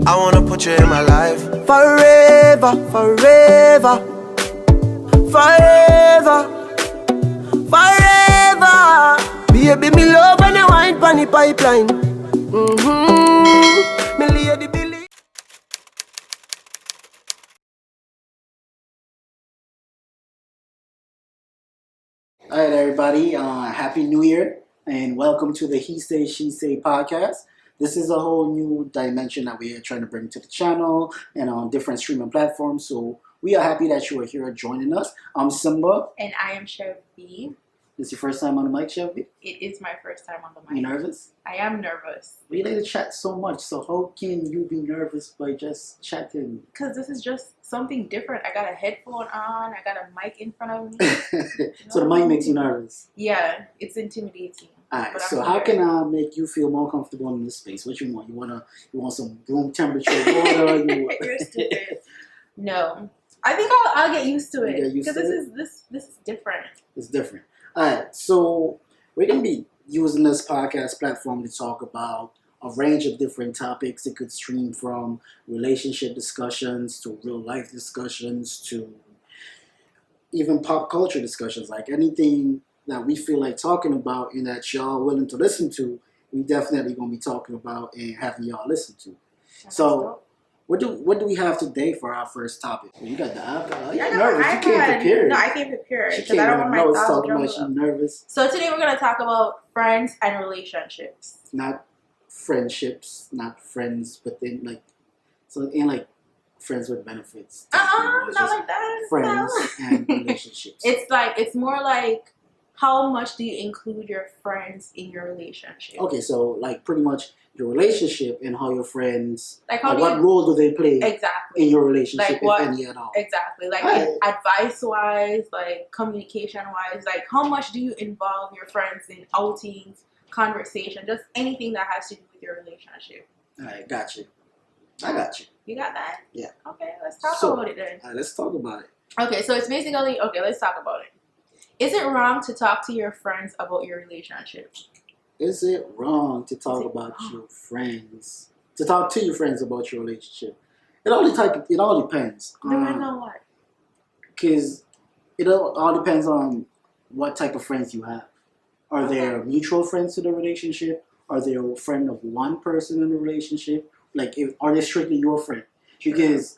I wanna put you in my life. Forever, forever, forever, forever. Baby, me love when you wine pon the pipeline. Me lady believe. Alright everybody, Happy New Year and welcome to the He Say She Say podcast. This is a whole new dimension that we are trying to bring to the channel and on different streaming platforms. So we are happy that you are here joining us. I'm Simba. And I am Chev B. This is your first time on the mic, Chev B? It is my first time on the mic. You nervous? I am nervous. We like to chat so much, so how can you be nervous by just chatting? Because this is just something different. I got a headphone on, I got a mic in front of me. So the mic makes you nervous? Yeah, it's intimidating. Alright, so how can I make you feel more comfortable in this space? What you want? You want some room temperature water? You're stupid. No. I think I'll get used to it. Because this is different. It's different. Alright, so we're going to be using this podcast platform to talk about a range of different topics. It could stream from relationship discussions to real life discussions to even pop culture discussions. Like anything that we feel like talking about and that y'all willing to listen to, we definitely going to be talking about and having y'all listen to. So what do we have today for our first topic? You got the iPad. You're nervous. You came prepared. No, I came prepared. She Because I don't want my thoughts talking about jumbled she's up. nervous. So today we're going to talk about friends and relationships. Not friendships, not friends, but then so it ain't like friends with benefits. Not like that. Friends No. and relationships. It's more like how much do you include your friends in your relationship? Okay, so like pretty much your relationship and how your friends, Like how what role do they play exactly in your relationship, like what, if any at all? Exactly. Like Right. advice wise, like communication wise, like how much do you involve your friends in outings, conversation, just anything that has to do with your relationship? Alright, got you. I got you. You got that? Yeah. Okay, let's talk So, about it then. Alright, let's talk about it. Okay, so it's basically let's talk about it. Is it wrong to talk to your friends about your relationship? Is it wrong to talk about your friends? To talk to your friends about your relationship? It all depends. Depends on what? Because it all depends on what type of friends you have. Are there mutual friends to the relationship? Are they a friend of one person in the relationship? Like, are they strictly your friend? Because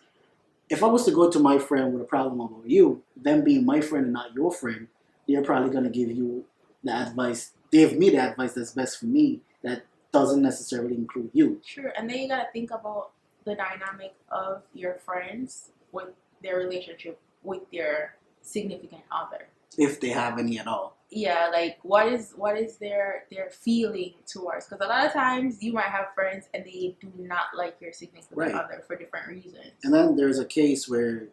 if I was to go to my friend with a problem about you, them being my friend and not your friend, they're probably going to give you the advice. Give me the advice that's best for me that doesn't necessarily include you. Sure, and then you gotta think about the dynamic of your friends with their relationship with their significant other. If they have any at all. Yeah, like what is their feeling towards? Because a lot of times you might have friends and they do not like your significant other for different reasons. And then there's a case where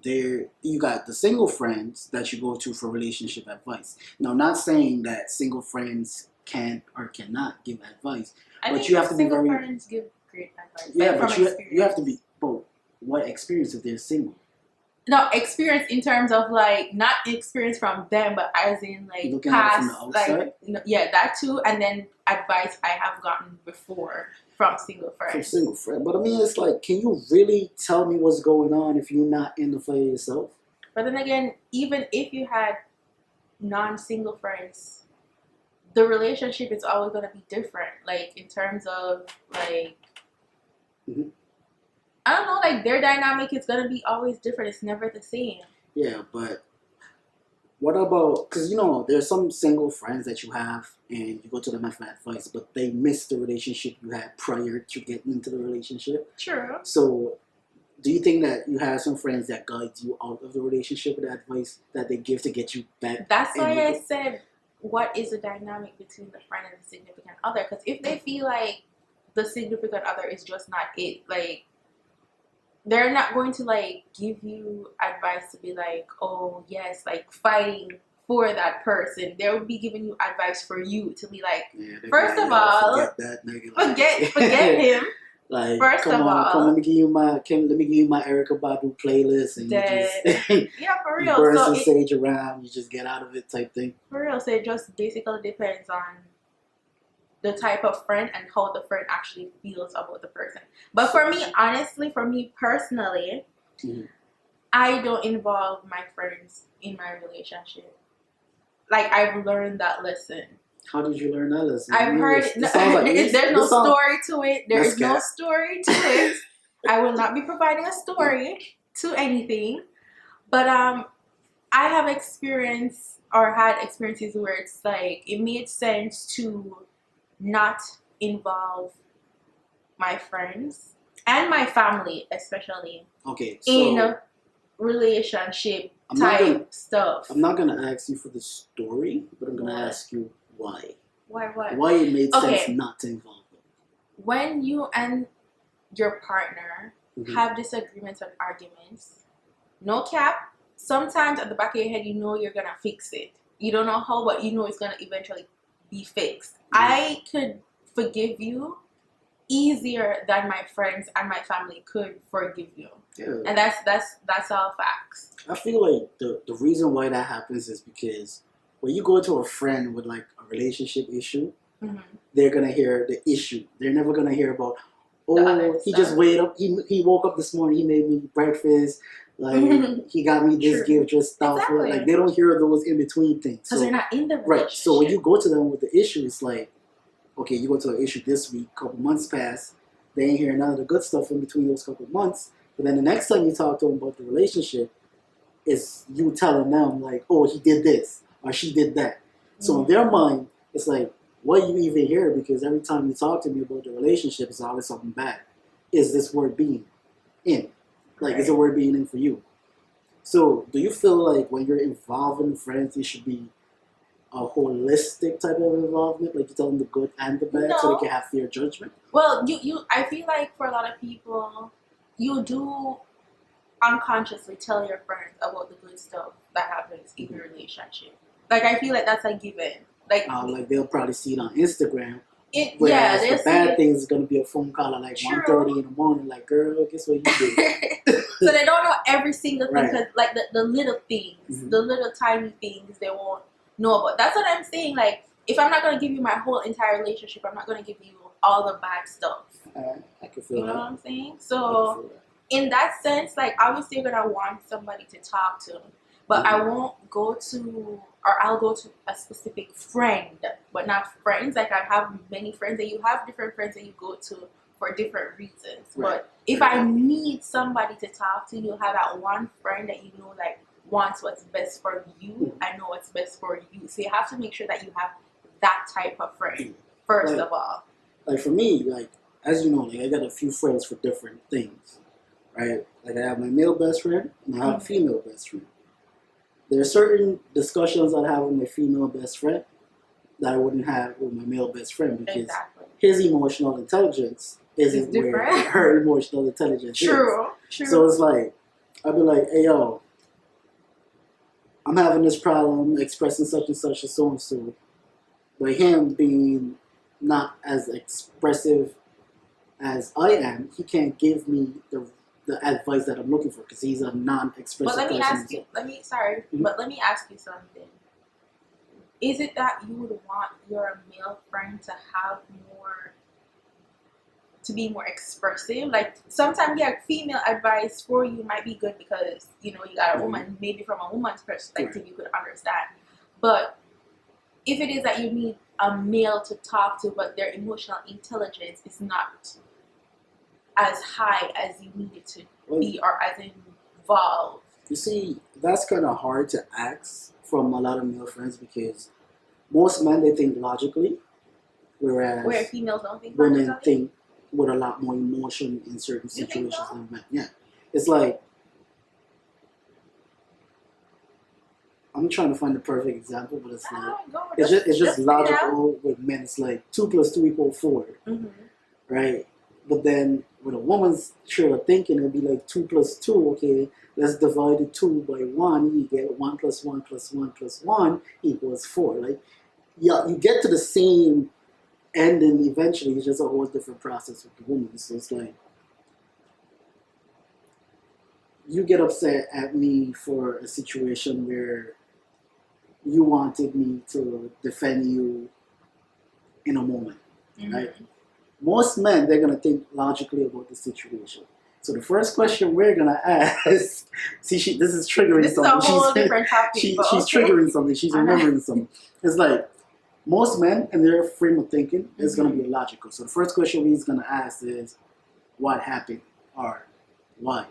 you got the single friends that you go to for relationship advice. Now, not saying that single friends can't or cannot give advice, but you have to be very. Single friends give great advice. Yeah, like but you have to be. But what experience if they're single? No, experience in terms of like not experience from them, but as in like looking past, at it from the outside. like yeah, that too, and then advice I have gotten before from single friends. From single friend, but I mean, it's like, can you really tell me what's going on if you're not in the fire yourself? But then again, even if you had non-single friends, the relationship is always going to be different. Like in terms of like. Mm-hmm. I don't know, like their dynamic is going to be always different. It's never the same. Yeah, but what about, because there's some single friends that you have and you go to them for advice, but they miss the relationship you had prior to getting into the relationship. True. So do you think that you have some friends that guide you out of the relationship with the advice that they give to get you back? That's why I said, what is the dynamic between the friend and the significant other? Because if they feel like the significant other is just not it, like, they're not going to like give you advice to be like, oh yes, like fighting for that person. They will be giving you advice for you to be like, first of all, forget that nigga. Forget him. Like, first of all, let me give you my Erykah Badu playlist, and you just yeah, for real. burn So some sage around, you just get out of it type thing. For real, so it just basically depends on the type of friend and how the friend actually feels about the person. But for me, honestly, for me personally, I don't involve my friends in my relationship. Like, I've learned that lesson. How did you learn that lesson? I've heard there's no story to it. There is no story to it. I will not be providing a story to anything. But I have experienced or had experiences where it's like it made sense to not involve my friends and my family, especially in relationship stuff. I'm not gonna ask you for the story, but I'm gonna ask you why. Why what? Why it made sense not to involve them. When you and your partner have disagreements and arguments, no cap, sometimes at the back of your head you know you're gonna fix it. You don't know how, but you know it's gonna eventually be fixed. I could forgive you easier than my friends and my family could forgive you. Yeah. And that's all facts. I feel like the reason why that happens is because when you go to a friend with like a relationship issue, they're gonna hear the issue. They're never gonna hear about, he just wake up. He woke up this morning. He made me breakfast. Like he got me this gift, just stuff. Exactly. Like they don't hear those in between things. Because they're not in the relationship. Right. So when you go to them with the issue, it's like, okay, you go to an issue this week. Couple months pass. They ain't hear none of the good stuff in between those couple months. But then the next time you talk to them about the relationship, is you telling them like, oh, he did this or she did that. So in their mind, it's like, what you even hear? Because every time you talk to me about the relationship, it's always something bad. Is this word being in? Like, is the word being in for you? So do you feel like when you're involving friends, it should be a holistic type of involvement? Like you tell them the good and the bad so they can have fair judgment? Well, I feel like for a lot of people, you do unconsciously tell your friends about the good stuff that happens in your relationship. Like, I feel like that's a given. Like they'll probably see it on Instagram. Whereas the bad thing is going to be a phone call at like 1:30 in the morning. Like, girl, guess what you did? So they don't know every single thing because like the little things, the little tiny things they won't know about. That's what I'm saying. Like, if I'm not going to give you my whole entire relationship, I'm not going to give you all the bad stuff. I can feel that. You know what I'm saying? So in that sense, like, obviously you're going to want somebody to talk to. But I won't go to, or I'll go to a specific friend, but not friends. Like, I have many friends, and you have different friends that you go to for different reasons. But if I need somebody to talk to, you'll have that one friend that you know, like, wants what's best for you. I know what's best for you. So you have to make sure that you have that type of friend, first of all. Like, for me, like, as you know, like, I got a few friends for different things, right? Like, I have my male best friend, and I have a female best friend. There are certain discussions I have with my female best friend that I wouldn't have with my male best friend because his emotional intelligence isn't where her emotional intelligence is. True. So it's like, I'd be like, hey, yo, I'm having this problem expressing such and such and so and so. But him being not as expressive as I am, he can't give me the advice that I'm looking for because he's a non-expressive person. But let me ask you, but let me ask you something. Is it that you would want your male friend to have more, to be more expressive? Like, sometimes, female advice for you might be good because, you know, you got a woman, maybe from a woman's perspective you could understand. But if it is that you need a male to talk to, but their emotional intelligence is not as high as you need it to be or as involved. You see, that's kind of hard to ask from a lot of male friends because most men, they think logically, whereas where females don't think women logically? think with a lot more emotion in certain situations than men. Yeah. It's like, I'm trying to find the perfect example, but it's like, it's just logical with men. It's like 2 + 2 = 4, right? But then with a woman's trail of thinking, it'd be like 2 + 2. Okay, let's divide the 2 by 1. You get 1 + 1 + 1 + 1 = 4. Like, yeah, you get to the same end, and eventually it's just a whole different process with the woman. So it's like, you get upset at me for a situation where you wanted me to defend you in a moment. right? Most men, they're gonna think logically about the situation. So the first question we're gonna ask, see, this is triggering This something. is a whole different topic. She's okay. triggering something. She's remembering something. It's like most men and their frame of thinking is gonna be logical. So the first question we're gonna ask is, what happened or why?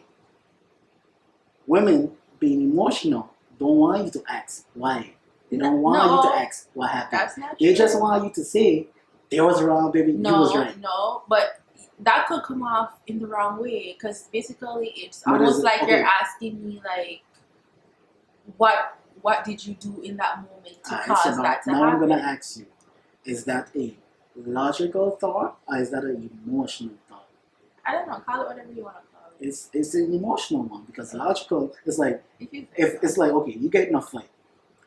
Women being emotional don't want you to ask why. They don't want you to ask what happened. That's not They true. just want you to say, they was wrong, baby, you was right. No, but that could come off in the wrong way because basically it's What almost is it? like Okay. you're asking me like, what did you do in that moment to cause so that to now happen? I'm going to ask you, is that a logical thought or is that an emotional thought? I don't know. Call it whatever you want to call it. It's an emotional one because logical is like, If you if it's like, okay, you get in a fight,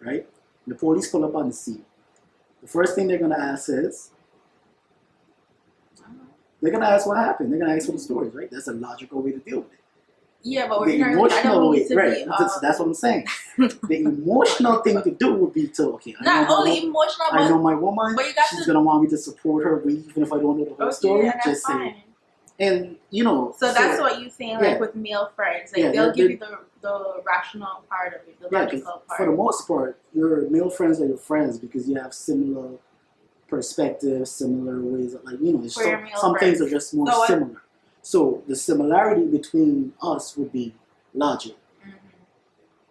right? The police pull up on the scene. The first thing they're going to ask is, they're going to ask what happened. They're going to ask for the stories, right? That's a logical way to deal with it. Yeah, but we're The in our, I emotional don't way, need to right? be. That's what I'm saying. The emotional thing to do would be to, okay, Not only emotional, I know but my woman. but you got She's to- gonna want me to support her, even if I don't know the whole story. yeah, that's Just say, fine. and you know. So that's what you're saying, like yeah. with male friends, like Yeah, they'll give they- you the rational part of it, the Yeah, 'cause logical part. for the most part, your male friends are your friends because you have similar perspectives, similar ways of, like, you know, For your male some friends. things are just more So what- similar. So the similarity between us would be logic.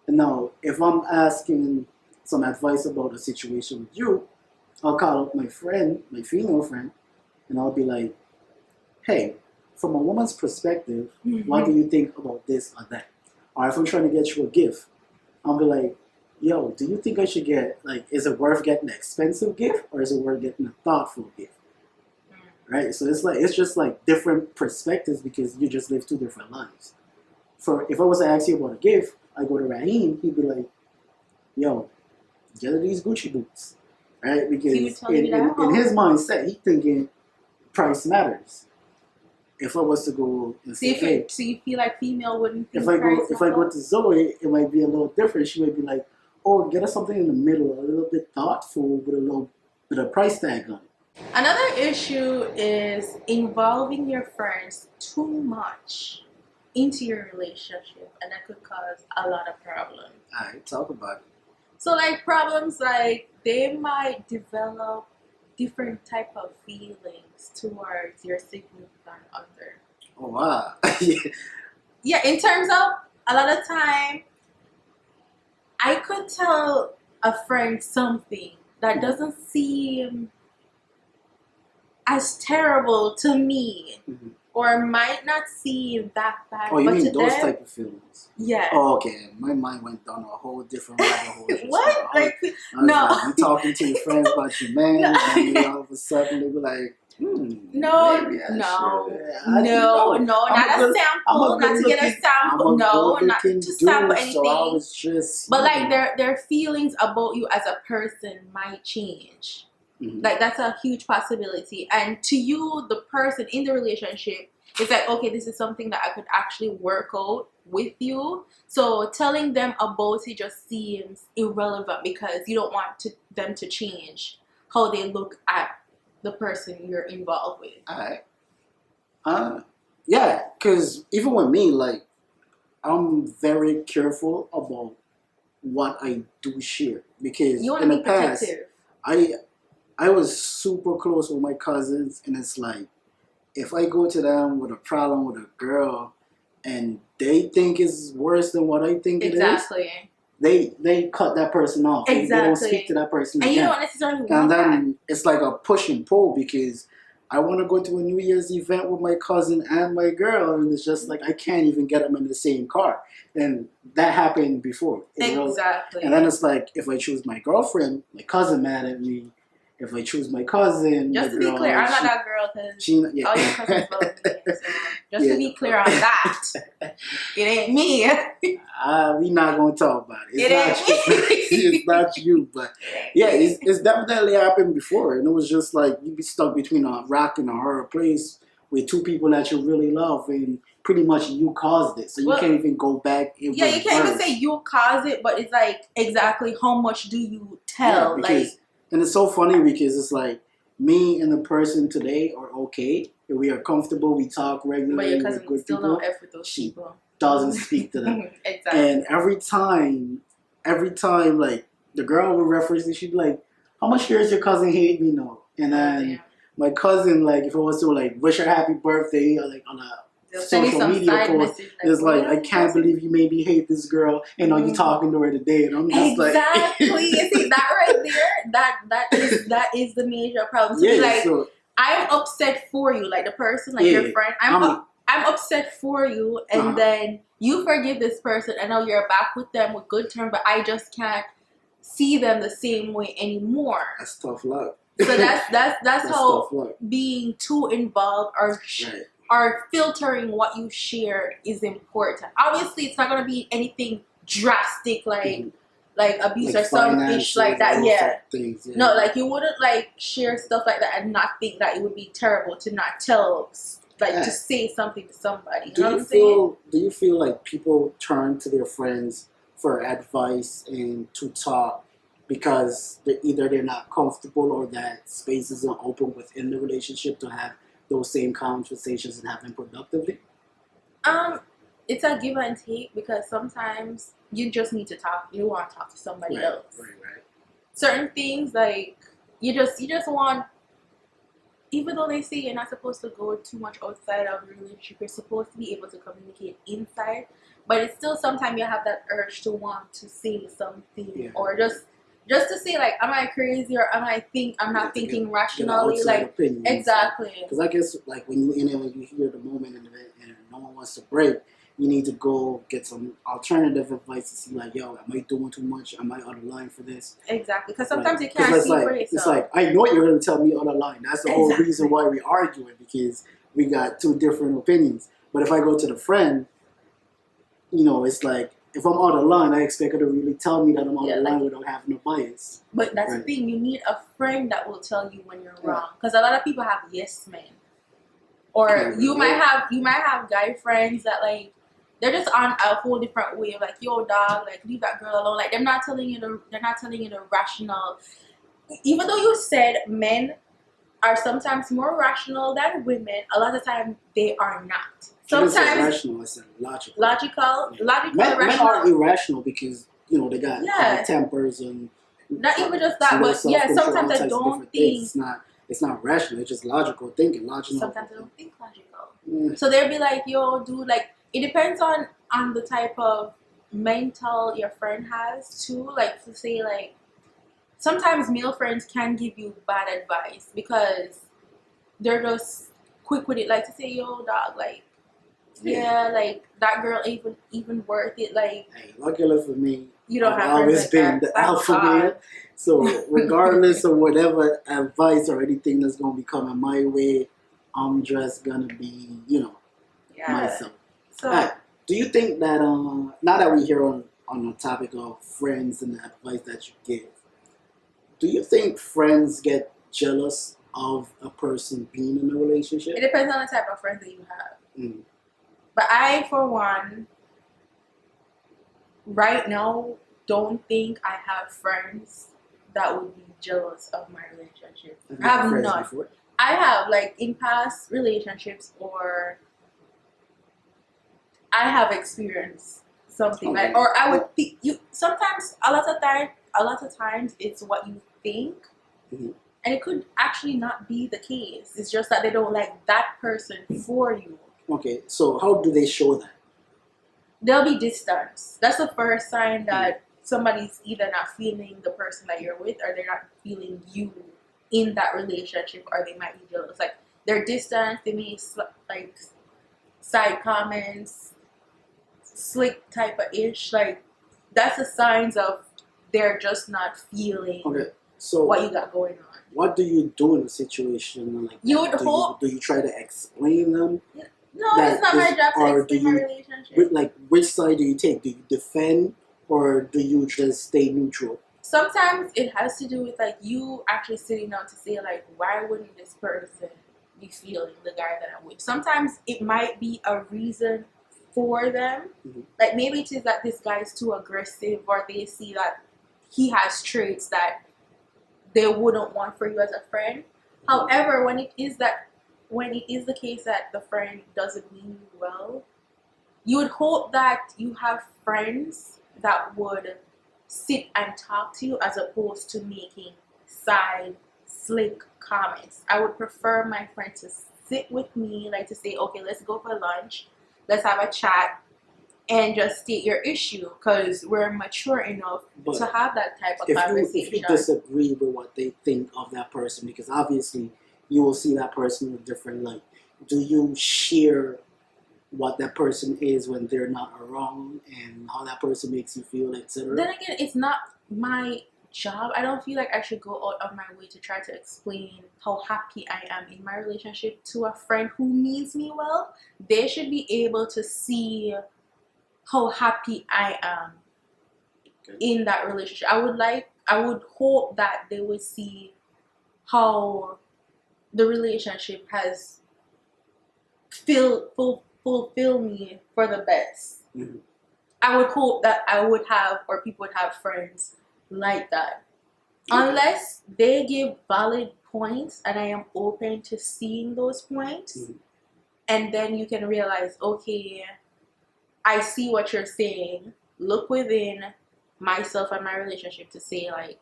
And now, if I'm asking some advice about a situation with you, I'll call up my friend, my female friend, and I'll be like, hey, from a woman's perspective, what do you think about this or that? Or if I'm trying to get you a gift, I'll be like, yo, do you think I should get, like, is it worth getting an expensive gift or is it worth getting a thoughtful gift? Right? So it's just like different perspectives because you just live two different lives. For if I was to ask you about a gift, I go to Raheem, he'd be like, yo, get her these Gucci boots. Right? Because He would tell you that? in his mindset, he's thinking price matters. If I was to go and say, hey, So you feel like female wouldn't think if I go matter? to Zoe, it might be a little different. She might be like, oh, get us something in the middle, a little bit thoughtful with a price tag on it. Another issue is involving your friends too much into your relationship, and that could cause a lot of problems. Alright, talk about it. So like problems like they might develop different type of feelings towards your significant other. Oh wow. Yeah, in terms of a lot of time, I could tell a friend something that doesn't seem as terrible to me, or might not seem that bad. Oh, you but mean to those them, type of feelings? yeah. Oh, okay. My mind went down a whole different rabbit hole. just What? now. Like, I was no. like, you talking to your friends about your man, No. and then all of a sudden they be like, No, maybe I no, should. no, not a sample, not to get a sample, no, not to sample anything. So I was just, But like their feelings about you as a person might change. Like that's a huge possibility. And to you, the person in the relationship, it's like, okay, this is something that I could actually work out with you. So telling them about it just seems irrelevant because you don't want them to change how they look at the person you're involved with. Alright. Yeah, because even with me, like, I'm very careful about what I do share. Because You want in to the be past, protective. I was super close with my cousins, and it's like, if I go to them with a problem with a girl, and they think it's worse than what I think it is, Exactly. they cut that person off. They don't Exactly. speak to that person And again. you don't necessarily want And that. then it's like a push and pull because I want to go to a New Year's event with my cousin and my girl, and it's just like I can't even get them in the same car. And that happened before. Exactly. And then it's like if I choose my girlfriend, my cousin mad at me. If I choose my cousin, Just my to be girl, clear, I'm not that girl because yeah. all your cousins love me. So just Yeah. to be clear on that, it ain't me. We not gonna talk about it. It ain't It's not you, but yeah, it's definitely happened before, and it was just like you be stuck between a rock and a hard place with two people that you really love, and pretty much you caused it, so you can't even go back. Yeah, you can't even say you caused it, but it's like exactly how much do you tell? Yeah, because, and it's so funny because it's like me and the person today are okay. We are comfortable. We talk regularly. But your we're cousin good still people. don't F with those She people. doesn't speak to them. Exactly. And every time, like the girl would reference it, she'd be like, "How much years your cousin hate me now?" And then my cousin, like, if I was to like wish her happy birthday, or like on a social media post, it's like, "I can't believe you made me hate this girl, and now you talking to her today," and I'm just exactly. like, You see that right there? That is the major problem. To be like, so, I'm upset for you, like the person, like your friend. I'm upset for you, and then you forgive this person, and now you're back with them with good terms, but I just can't see them the same way anymore. That's tough luck. So that's how tough luck. Being too involved or filtering what you share is important. Obviously, it's not going to be anything drastic like abuse or some ish like that. Yeah. Things, yeah. No, like you wouldn't like share stuff like that and not think that it would be terrible to not tell, like to say something to somebody. Do you feel like people turn to their friends for advice and to talk because they're not comfortable or that space isn't open within the relationship to have those same conversations and have them productively? It's a give and take because sometimes you just need to talk. You want to talk to somebody else. Right. Certain things like you just want. Even though they say you're not supposed to go too much outside of the relationship, you're supposed to be able to communicate inside. But it's still sometimes you have that urge to want to say something or just to say like, am I crazy or am I I'm not thinking rationally? Like opinion, exactly. Because I guess like when you hear the moment and no one wants to break, you need to go get some alternative advice to see like, yo, am I doing too much? Am I out of line for this? Exactly, because sometimes you can't see for yourself. It's like, I know you're going to tell me out of line. That's the whole reason why we're arguing, because we got two different opinions. But if I go to the friend, it's like, if I'm out of line, I expect her to really tell me that I'm out of line without having a bias. But that's the thing. You need a friend that will tell you when you're wrong. Because a lot of people have yes men. Or you might have guy friends that like, they're just on a whole different way of like, yo, dog, like leave that girl alone. Like they're not telling you the rational. Even though you said men are sometimes more rational than women, a lot of the time they are not. Sometimes rational, I said logical. Logical, men are irrational because they got high tempers and not even just that, but sometimes I don't think it's not rational. It's just logical thinking. Sometimes I don't think logical. Yeah. So they'll be like, yo, dude, like. It depends on the type of mental your friend has too. Like to say like sometimes male friends can give you bad advice because they're just quick with it. Like to say, yo, dog, like like that girl ain't even worth it. Like hey, luckily for me, you don't have always been the alpha male. So regardless of whatever advice or anything that's gonna be coming my way, I'm just gonna be, myself. So, do you think that now that we're here on the topic of friends and the advice that you give, do you think friends get jealous of a person being in a relationship? It depends on the type of friends that you have. But I, for one, right now, don't think I have friends that would be jealous of my relationship. I have none. Before? I have, like, in past relationships or I have experienced something like, or I would think sometimes a lot of times it's what you think, and it could actually not be the case. It's just that they don't like that person for you. Okay, so how do they show that? There'll be distance. That's the first sign that somebody's either not feeling the person that you're with, or they're not feeling you in that relationship, or they might be jealous. Like they're distant. They may like side comments. Slick type of ish, like that's the signs of they're just not feeling what you got going on. What do you do in a situation like that? Do you try to explain them? No, it's not my job to explain my relationship. Like which side do you take? Do you defend or do you just stay neutral? Sometimes it has to do with like you actually sitting down to say like, why wouldn't this person be feeling the guy that I'm with? Sometimes it might be a reason for them, like maybe it is that this guy is too aggressive, or they see that he has traits that they wouldn't want for you as a friend, However, when it is the case that the friend doesn't mean you well, you would hope that you have friends that would sit and talk to you as opposed to making side slick comments. I would prefer my friend to sit with me, like to say, okay, let's go for lunch, let's have a chat, and just state your issue because we're mature enough But to have that type of if conversation. you disagree with what they think of that person, because obviously you will see that person in a different light, do you share what that person is when they're not around and how that person makes you feel, etc.? Then again, it's not my job. I don't feel like I should go out of my way to try to explain how happy I am in my relationship to a friend who means me well. They should be able to see how happy I am in that relationship. I would hope that they would see how the relationship has fulfill me for the best. Mm-hmm. I would hope that I would have, or people would have friends like that. Unless they give valid points and I am open to seeing those points, Mm-hmm. and then you can realize, okay, I see what you're saying. Look within myself and my relationship to say, like,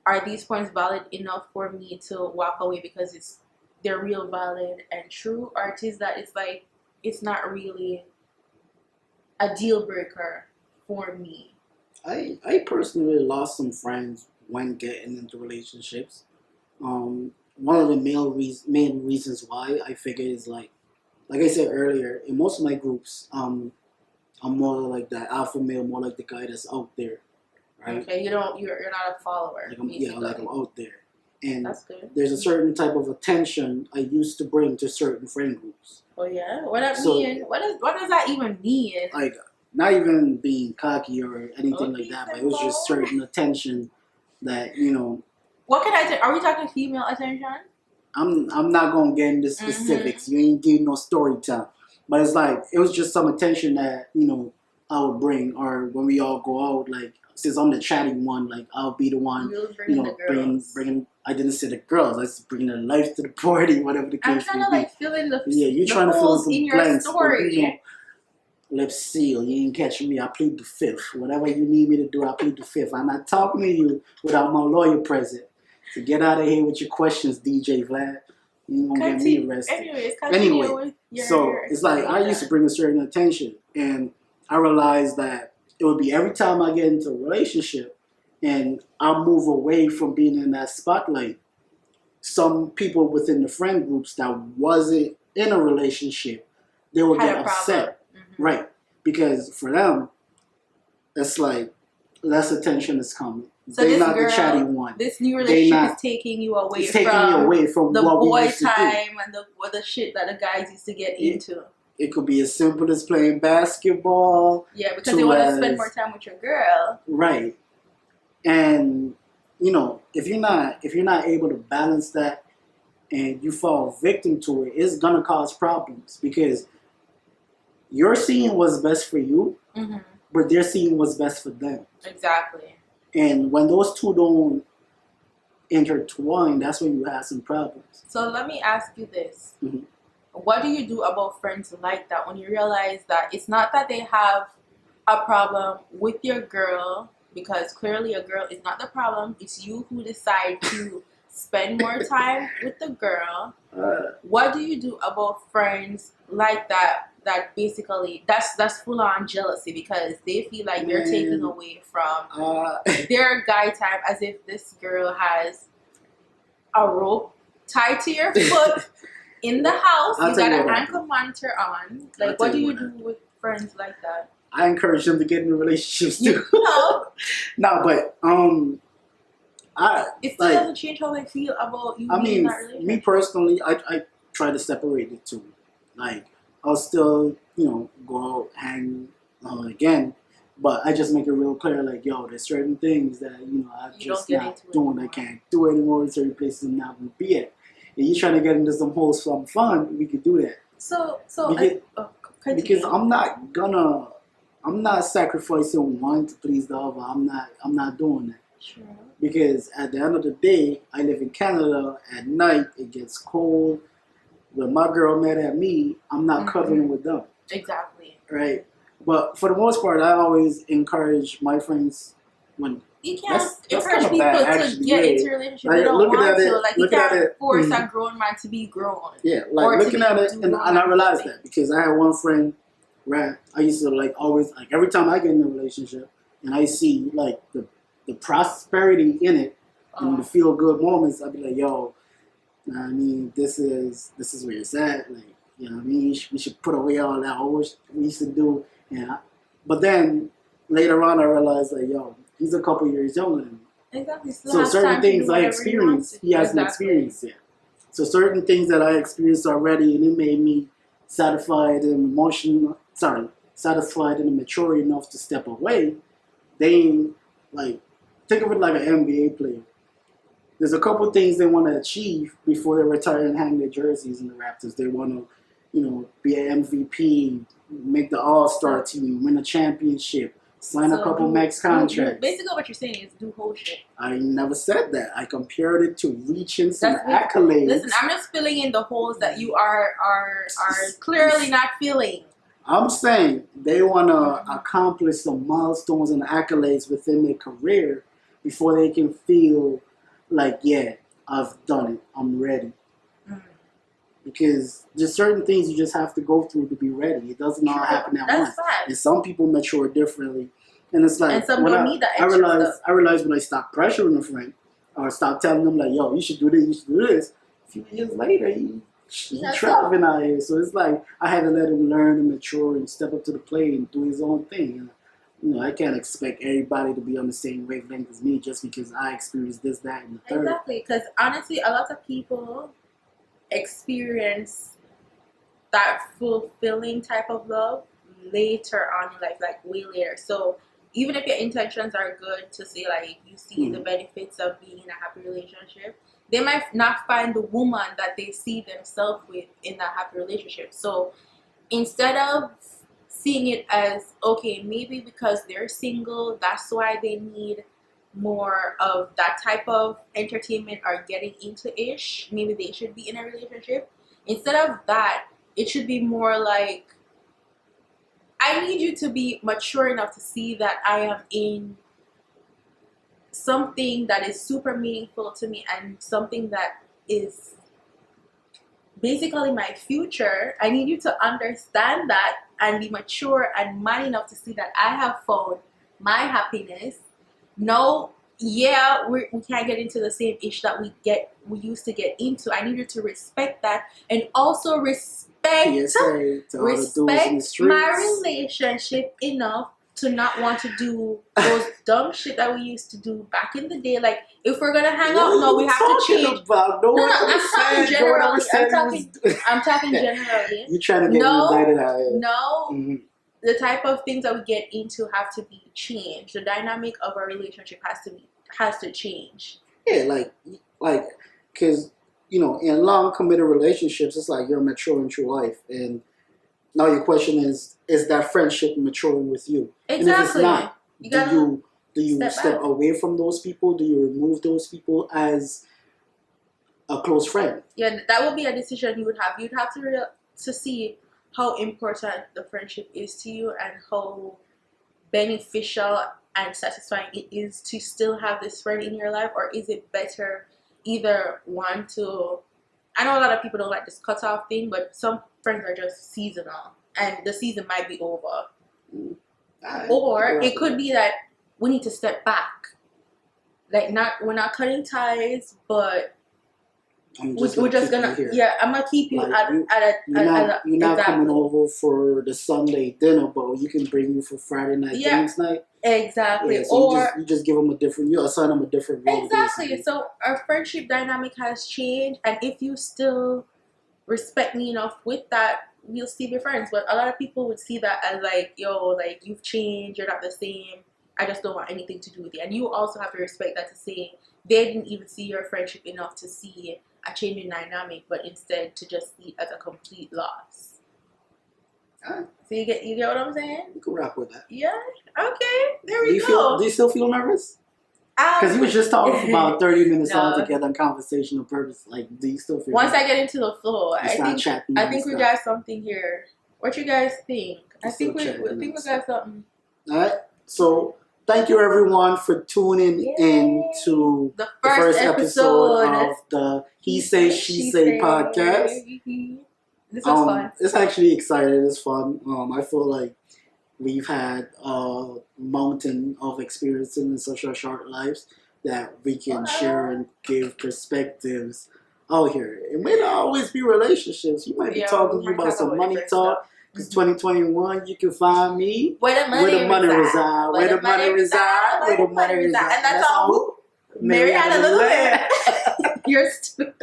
are these points valid enough for me to walk away because they're real valid and true, or it is that it's like it's not really a deal breaker for me. I personally lost some friends when getting into relationships. One of the main reasons why I figure is like I said earlier, in most of my groups, I'm more like that alpha male, more like the guy that's out there, right? Okay, you're not a follower. Like I'm out there, and that's good. There's a certain type of attention I used to bring to certain friend groups. Oh yeah, what that mean? What does that even mean? Like not even being cocky or anything like that, but it was just certain attention that What can I say? Are we talking female attention? I'm not gonna get into specifics. You ain't getting no story time. But it's like it was just some attention that I would bring, or when we all go out, like since I'm the chatting one, like I'll be the one, bringing. I didn't say the girls. I just bringing the life to the party, whatever the case may be. I'm trying to like fill in the you're trying to fill in some in your blanks, story. Lips sealed. You ain't catching me. I plead the fifth. Whatever you need me to do, I plead the fifth. I'm not talking to you without my lawyer present. So get out of here with your questions, DJ Vlad. You ain't gonna get me arrested. Anyway, so it's like I used to bring a certain attention, and I realized that it would be every time I get into a relationship and I move away from being in that spotlight, some people within the friend groups that wasn't in a relationship, they would get upset. Mm-hmm. Right. Because for them, it's like less attention is coming. So they're not the chatty one. This new relationship is taking you away from the boy time and the shit that the guys used to get into. It could be as simple as playing basketball. Yeah, because they want to spend more time with your girl. Right. And if you're not able to balance that and you fall victim to it, it's gonna cause problems because you're seeing what's best for you, mm-hmm. but they're seeing what's best for them. Exactly. And when those two don't intertwine, that's when you have some problems. So let me ask you this. Mm-hmm. What do you do about friends like that when you realize that it's not that they have a problem with your girl, because clearly a girl is not the problem, it's you who decide to spend more time with the girl. What do you do about friends like that basically that's full on jealousy because they feel like they're taking away from their guy time, as if this girl has a rope tied to your foot in the house, you got an ankle monitor on. Like, what do you do with friends like that? I encourage them to get into relationships too. No, but it still doesn't change how they feel about you. Me personally, I try to separate the two. Like, I'll still, go out, hang again, but I just make it real clear, like, yo, there's certain things that, I'm just not doing. I can't do anymore. Certain places I'm not going to be at. If you're trying to get into some wholesome fun, we could do that. Because I'm not sacrificing one to please the other. I'm not doing that. Sure. Because at the end of the day, I live in Canada. At night, it gets cold. When my girl met at me, I'm not cuddling with them. Exactly. Right? But for the most part, I always encourage my friends when you can't that's encourage kinda people bad, to actually. get Yeah. into a relationship Like, they don't looking want at it- to. Like you looking at can't it- force mhm. a grown man to be grown. Yeah, Or like to looking be at it, do and I romantic realized things. that because I had one friend, right? I used to like always like every time I get in a relationship and I see like the prosperity in it and the feel good moments, I'd be like, yo, I mean, this is where it's at. Like, you know what I mean? We should put away all that old shit we used to do. And but then later on, I realized like, yo, he's a couple years younger than me. Exactly. So certain things I experienced, he hasn't experienced yet. So certain things that I experienced already, and it made me satisfied and satisfied and mature enough to step away. They ain't like, think of it like an NBA player. There's a couple things they want to achieve before they retire and hang their jerseys in the Raptors. They want to, be an MVP, make the All-Star team, win a championship, sign a couple max contracts. Basically, what you're saying is do whole shit. I never said that. I compared it to reaching some accolades. Listen, I'm just filling in the holes that you are clearly not filling. I'm saying they want to accomplish some milestones and accolades within their career before they can feel like, yeah, I've done it. I'm ready. Because there's certain things you just have to go through to be ready. It doesn't all happen at once. Fact. And some people mature differently. And it's like, and some don't need that extra stuff. I realized when I stopped pressuring a friend or stopped telling them like, yo, you should do this, you should do this. A few years later, he traveling out here. So it's like I had to let him learn and mature and step up to the plate and do his own thing. And, I can't expect everybody to be on the same wavelength as me just because I experienced this, that, and the third. Exactly. Because honestly, a lot of people experience that fulfilling type of love later on in life, like way later. So even if your intentions are good to say like you see the benefits of being in a happy relationship, they might not find the woman that they see themselves with in that happy relationship. So instead of seeing it as, okay, maybe because they're single, that's why they need more of that type of entertainment or getting into ish, maybe they should be in a relationship. Instead of that, it should be more like, I need you to be mature enough to see that I am in something that is super meaningful to me and something that is basically my future. I need you to understand that and be mature and man enough to see that I have found my happiness. No, yeah, we can't get into the same ish that we used to get into. I need you to respect that and also respect my relationship enough to not want to do those dumb shit that we used to do back in the day. Like, if we're gonna hang out, no, we have to change. I'm talking generally. I'm talking generally. You trying to get indicted out here? No. Mm-hmm. The type of things that we get into have to be changed. The dynamic of our relationship has to change. Yeah, like, because in long committed relationships, it's like you're maturing through life, and now your question is that friendship maturing with you? Exactly. And if it's not, do you step away from those people? Do you remove those people as a close friend? Yeah, that would be a decision you would have. You'd have to see how important the friendship is to you and how beneficial and satisfying it is to still have this friend in your life, or is it better either one to, I know a lot of people don't like this cutoff thing, but some friends are just seasonal and the season might be over. Or it could be that we need to step back. Like, we're not cutting ties, but we're just gonna I'm gonna keep you you're not coming over for the Sunday dinner, but you can bring you for Friday night games night. Exactly. Yeah, so you just give them you assign them a different role. Exactly. Basically. So our friendship dynamic has changed, and if you still respect me enough with that, we'll still be friends. But a lot of people would see that as like, yo, like, you've changed, you're not the same, I just don't want anything to do with you. And you also have to respect that, to say they didn't even see your friendship enough to see a change in dynamic, but instead to just see it as a complete loss. So you get what I'm saying? You can rock with that. Yeah. Okay. There we go. Do you still feel nervous? Because you was just talking for about 30 minutes No. altogether on conversational purpose. Like, do you still feel Once I get into the flow, You start chatting I and think we stuff. got something here. What you guys think? I You think we still chatting and got stuff. something. All right. So, thank you everyone for tuning Yay. in to The the first episode of the He Say, She Say podcast. This was fun. It's actually exciting. It's fun. I feel like we've had a mountain of experience in such a short lives that we can share and give perspectives out here. It may not always be relationships. You might be talking to you about some money talk. Because 2021, you can find me Where the money reside. Where the money reside. Where the money reside. And that's all. Mariana Lewis. You're stupid.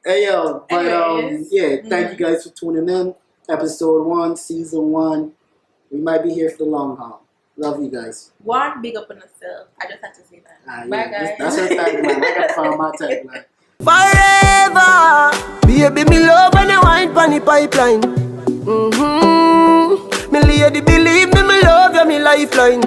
Hey yo, but Anyways. thank you guys for tuning in. Episode 1, season 1. We might be here for the long haul. Love you guys. One, big up on yourself. I just had to say that. Bye, guys. That's her tagline. I gotta find my tagline. Forever, baby, me love when you wine pon the pipeline. Me lady, believe me, me love you, me lifeline.